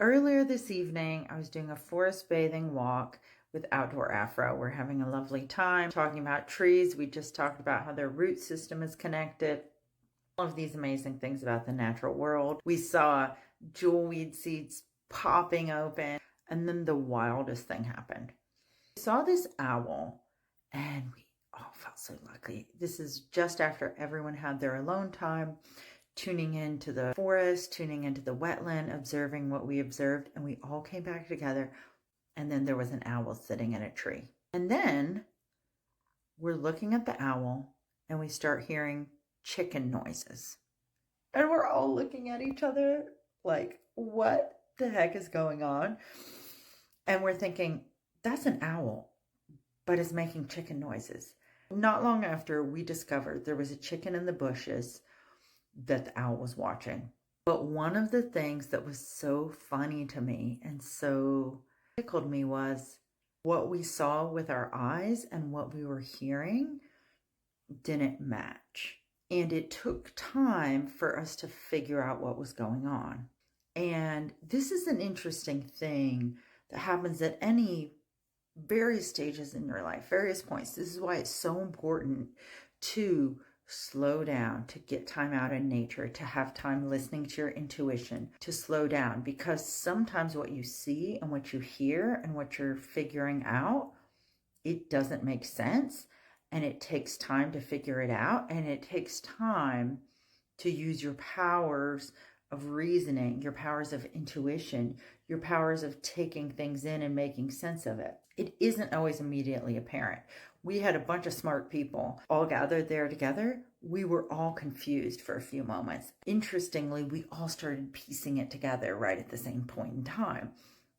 Earlier this evening, I was doing a forest bathing walk with Outdoor Afro. We're having a lovely time talking about trees. We just talked about how their root system is connected. All of these amazing things about the natural world. We saw jewelweed seeds popping open, and then the wildest thing happened. We saw this owl, and we all felt so lucky. This is just after everyone had their alone time, tuning into the forest, tuning into the wetland, observing what we observed, and we all came back together. And then there was an owl sitting in a tree. And then we're looking at the owl and we start hearing chicken noises. And we're all looking at each other like, what the heck is going on? And we're thinking, that's an owl, but it's making chicken noises. Not long after, we discovered there was a chicken in the bushes that the owl was watching. But one of the things that was so funny to me and so tickled me was what we saw with our eyes and what we were hearing didn't match. And it took time for us to figure out what was going on. And this is an interesting thing that happens at any various stages in your life, various points. This is why it's so important to slow down, to get time out in nature, to have time listening to your intuition, to slow down, because sometimes what you see and what you hear and what you're figuring out, it doesn't make sense, and it takes time to figure it out, and it takes time to use your powers of reasoning, your powers of intuition, your powers of taking things in and making sense of it. It isn't always immediately apparent. We had a bunch of smart people all gathered there together. We were all confused for a few moments. Interestingly, we all started piecing it together right at the same point in time.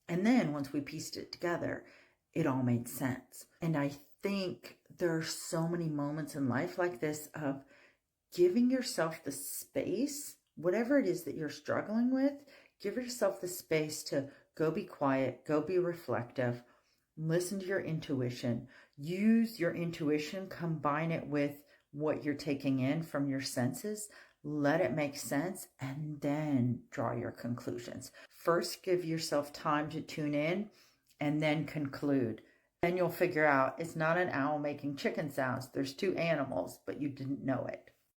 And then once we pieced it together, it all made sense. And I think there are so many moments in life like this of giving yourself the space, whatever it is that you're struggling with, give yourself the space to go be quiet, go be reflective, listen to your intuition, use your intuition, combine it with what you're taking in from your senses, let it make sense, and then draw your conclusions. First, give yourself time to tune in and then conclude. Then you'll figure out it's not an owl making chicken sounds. There's two animals, but you didn't know it.